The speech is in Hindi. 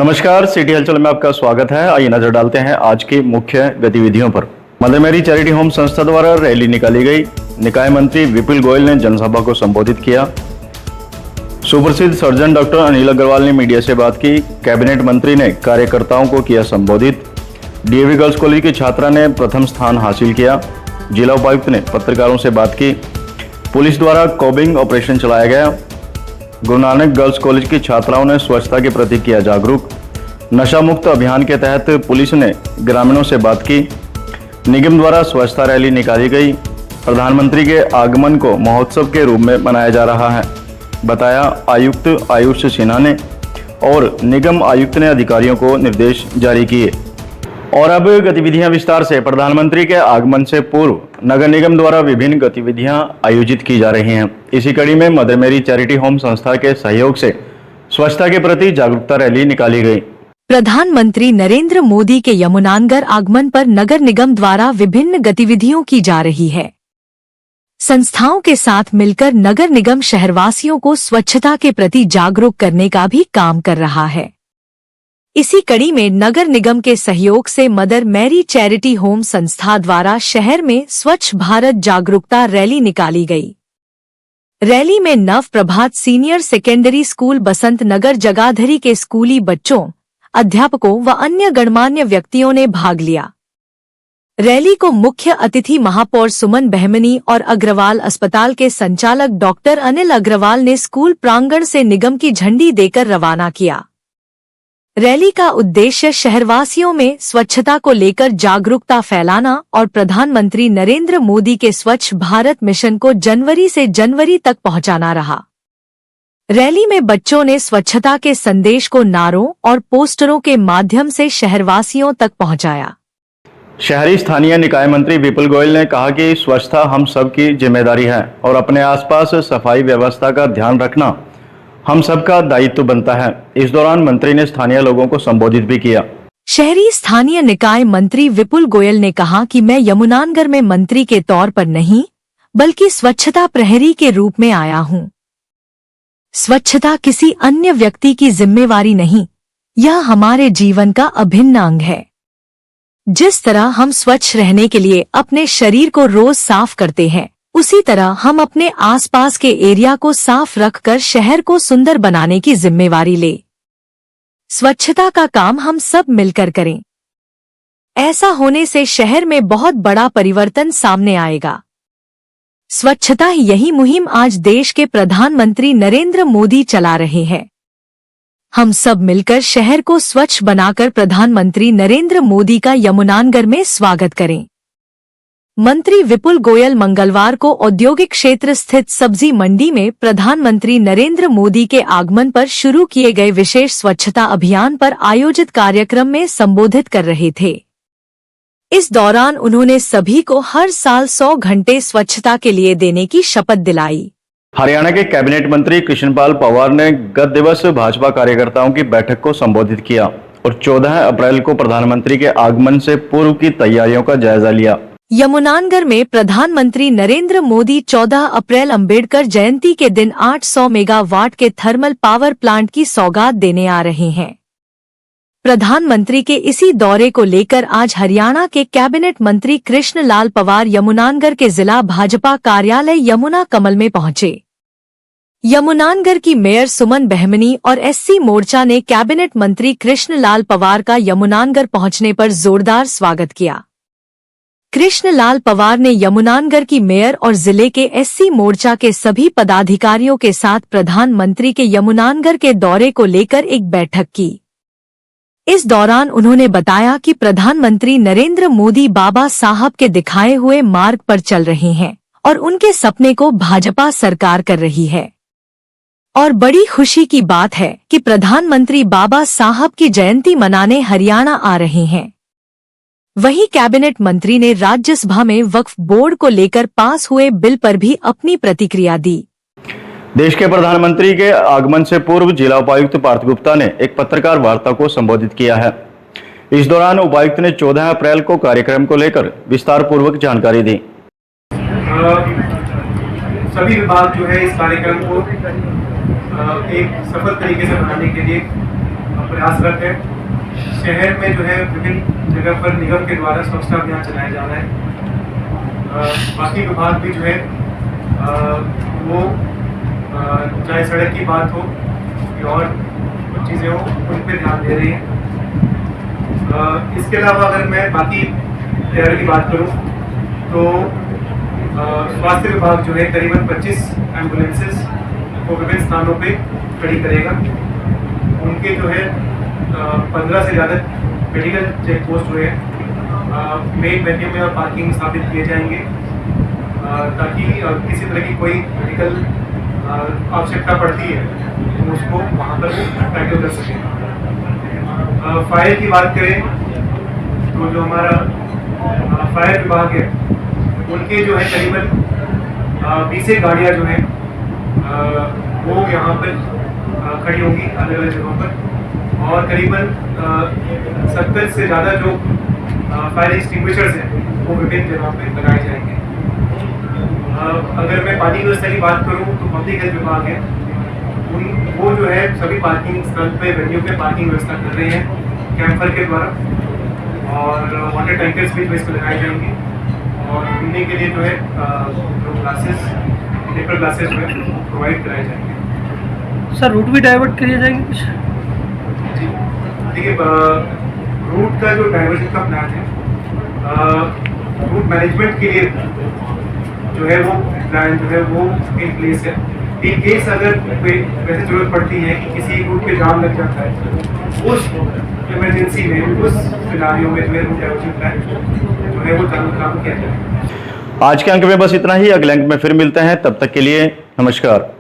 नमस्कार, सिटी हलचल में आपका स्वागत है। आइए नजर डालते हैं आज की मुख्य गतिविधियों पर। मदर मेरी चैरिटी होम संस्था द्वारा रैली निकाली गई। निकाय मंत्री विपुल गोयल ने जनसभा को संबोधित किया। सुप्रसिद्ध सर्जन डॉक्टर अनिल अग्रवाल ने मीडिया से बात की। कैबिनेट मंत्री ने कार्यकर्ताओं को किया संबोधित। डीएवी गर्ल्स कॉलेज की छात्रा ने प्रथम स्थान हासिल किया। जिला उपायुक्त ने पत्रकारों से बात की। पुलिस द्वारा कॉबिंग ऑपरेशन चलाया गया। गुरु नानक गर्ल्स कॉलेज की छात्राओं ने स्वच्छता के प्रति किया जागरूक। नशा मुक्त अभियान के तहत पुलिस ने ग्रामीणों से बात की। निगम द्वारा स्वच्छता रैली निकाली गई। प्रधानमंत्री के आगमन को महोत्सव के रूप में मनाया जा रहा है, बताया आयुक्त आयुष सिन्हा ने। और निगम आयुक्त ने अधिकारियों को निर्देश जारी किए। और अब गतिविधियां विस्तार से। प्रधानमंत्री के आगमन से पूर्व नगर निगम द्वारा विभिन्न गतिविधियां आयोजित की जा रही हैं। इसी कड़ी में मदर मेरी चैरिटी होम संस्था के सहयोग से स्वच्छता के प्रति जागरूकता रैली निकाली गई। प्रधानमंत्री नरेंद्र मोदी के यमुनानगर आगमन पर नगर निगम द्वारा विभिन्न गतिविधियों की जा रही है। संस्थाओं के साथ मिलकर नगर निगम शहरवासियों को स्वच्छता के प्रति जागरूक करने का भी काम कर रहा है। इसी कड़ी में नगर निगम के सहयोग से मदर मैरी चैरिटी होम संस्था द्वारा शहर में स्वच्छ भारत जागरूकता रैली निकाली गई। रैली में नव प्रभात सीनियर सेकेंडरी स्कूल बसंत नगर जगाधरी के स्कूली बच्चों, अध्यापकों व अन्य गणमान्य व्यक्तियों ने भाग लिया। रैली को मुख्य अतिथि महापौर सुमन बहमनी और अग्रवाल अस्पताल के संचालक डॉक्टर अनिल अग्रवाल ने स्कूल प्रांगण से निगम की झंडी देकर रवाना किया। रैली का उद्देश्य शहरवासियों में स्वच्छता को लेकर जागरूकता फैलाना और प्रधानमंत्री नरेंद्र मोदी के स्वच्छ भारत मिशन को जनवरी से जनवरी तक पहुंचाना रहा। रैली में बच्चों ने स्वच्छता के संदेश को नारों और पोस्टरों के माध्यम से शहरवासियों तक पहुंचाया। शहरी स्थानीय निकाय मंत्री विपुल गोयल ने कहा कि स्वच्छता हम सब की जिम्मेदारी है और अपने आसपास सफाई व्यवस्था का ध्यान रखना हम सबका दायित्व बनता है। इस दौरान मंत्री ने स्थानीय लोगों को संबोधित भी किया। शहरी स्थानीय निकाय मंत्री विपुल गोयल ने कहा कि मैं यमुनानगर में मंत्री के तौर पर नहीं बल्कि स्वच्छता प्रहरी के रूप में आया हूं। स्वच्छता किसी अन्य व्यक्ति की जिम्मेवारी नहीं, यह हमारे जीवन का अभिन्न अंग है। जिस तरह हम स्वच्छ रहने के लिए अपने शरीर को रोज साफ करते हैं, उसी तरह हम अपने आसपास के एरिया को साफ रखकर शहर को सुंदर बनाने की जिम्मेवारी ले। स्वच्छता का काम हम सब मिलकर करें। ऐसा होने से शहर में बहुत बड़ा परिवर्तन सामने आएगा। स्वच्छता ही यही मुहिम आज देश के प्रधानमंत्री नरेंद्र मोदी चला रहे हैं। हम सब मिलकर शहर को स्वच्छ बनाकर प्रधानमंत्री नरेंद्र मोदी का यमुनानगर में स्वागत करें। मंत्री विपुल गोयल मंगलवार को औद्योगिक क्षेत्र स्थित सब्जी मंडी में प्रधानमंत्री नरेंद्र मोदी के आगमन पर शुरू किए गए विशेष स्वच्छता अभियान पर आयोजित कार्यक्रम में संबोधित कर रहे थे। इस दौरान उन्होंने सभी को हर साल 100 घंटे स्वच्छता के लिए देने की शपथ दिलाई। हरियाणा के कैबिनेट मंत्री कृष्णपाल पंवार ने गत दिवस भाजपा कार्यकर्ताओं की बैठक को संबोधित किया और 14 अप्रैल को प्रधानमंत्री के आगमन से पूर्व की तैयारियों का जायजा लिया। यमुनानगर में प्रधानमंत्री नरेंद्र मोदी 14 अप्रैल अंबेडकर जयंती के दिन 800 मेगावाट के थर्मल पावर प्लांट की सौगात देने आ रहे हैं। प्रधानमंत्री के इसी दौरे को लेकर आज हरियाणा के कैबिनेट मंत्री कृष्ण लाल पंवार यमुनानगर के जिला भाजपा कार्यालय यमुना कमल में पहुंचे। यमुनानगर की मेयर सुमन बहमनी और एससी मोर्चा ने कैबिनेट मंत्री कृष्ण लाल पंवार का यमुनानगर पहुंचने पर जोरदार स्वागत किया। कृष्ण लाल पंवार ने यमुनानगर की मेयर और जिले के एससी मोर्चा के सभी पदाधिकारियों के साथ प्रधानमंत्री के यमुनानगर के दौरे को लेकर एक बैठक की। इस दौरान उन्होंने बताया कि प्रधानमंत्री नरेंद्र मोदी बाबा साहब के दिखाए हुए मार्ग पर चल रहे हैं और उनके सपने को भाजपा सरकार कर रही है। और बड़ी खुशी की बात है कि प्रधानमंत्री बाबा साहब की जयंती मनाने हरियाणा आ रहे हैं। वहीं कैबिनेट मंत्री ने राज्यसभा में वक्फ बोर्ड को लेकर पास हुए बिल पर भी अपनी प्रतिक्रिया दी। देश के प्रधानमंत्री के आगमन से पूर्व जिला उपायुक्त पार्थ गुप्ता ने एक पत्रकार वार्ता को संबोधित किया है। इस दौरान उपायुक्त ने 14 अप्रैल को कार्यक्रम को लेकर विस्तार पूर्वक जानकारी दी। सभी विभाग जो है इस कार्यक्रम को एक सफल तरीके से बनाने के लिए प्रयासरत है। शहर में जो है विभिन्न जगह पर निगम के द्वारा स्वच्छता अभियान चलाया जा रहा है। बाकी विभाग भी जो है वो चाहे सड़क की बात हो या और कुछ चीज़ें हो उन पर ध्यान दे रही हैं। इसके अलावा अगर मैं बाकी तैयारी की बात करूं तो स्वास्थ्य विभाग जो है करीबन 25 एम्बुलेंसेस को विभिन्न स्थानों पे खड़ी करेगा। उनके जो है 15 से ज़्यादा मेडिकल चेक पोस्ट हुए हैं मेन वेन्यू में और पार्किंग स्थापित किए जाएंगे ताकि किसी तरह की कोई मेडिकल आवश्यकता पड़ती है तो उसको वहाँ पर टैकल कर सकें। फायर की बात करें तो जो हमारा फायर विभाग है उनके जो है करीबन 20 गाड़ियाँ जो हैं वो यहाँ पर खड़ी होंगी अलग अलग जगहों पर और करीबन 70 से ज़्यादा जो फायर एक्सटिंग्विशर्स हैं वो विभिन्न जगहों पर लगाए जाएंगे। अगर मैं पानी की व्यवस्था की बात करूँ तो पब्लिक हेल्थ विभाग है वो जो है सभी पार्किंग स्थल पे वेन्यू पे पार्किंग व्यवस्था कर रहे हैं कैंपर के द्वारा और वाटर टैंकर्स भी जो इस पर लगाए जाएंगे और पीने के लिए जो है जो ग्लासेस पेपर ग्लासेस जो है प्रोवाइड कराए जाएंगे। सर रूट भी डाइवर्ट करिए जाएंगे कुछ? जी देखिए रूट का जो डाइवर्जन का प्लान है रूट मैनेजमेंट के लिए जो है वो प्लान जो है वो इन प्लेस है। इन केस अगर कोई वैसे जरूरत पड़ती है कि किसी रूट पे जाम लग जाता है उस इमरजेंसी में उस सिनारियो में जो है रूट डाइवर्जन प्लान जो है वो चालू किया जाए। आज के अंक में बस इतना ही। अगले अंक में फिर मिलते हैं, तब तक के लिए नमस्कार।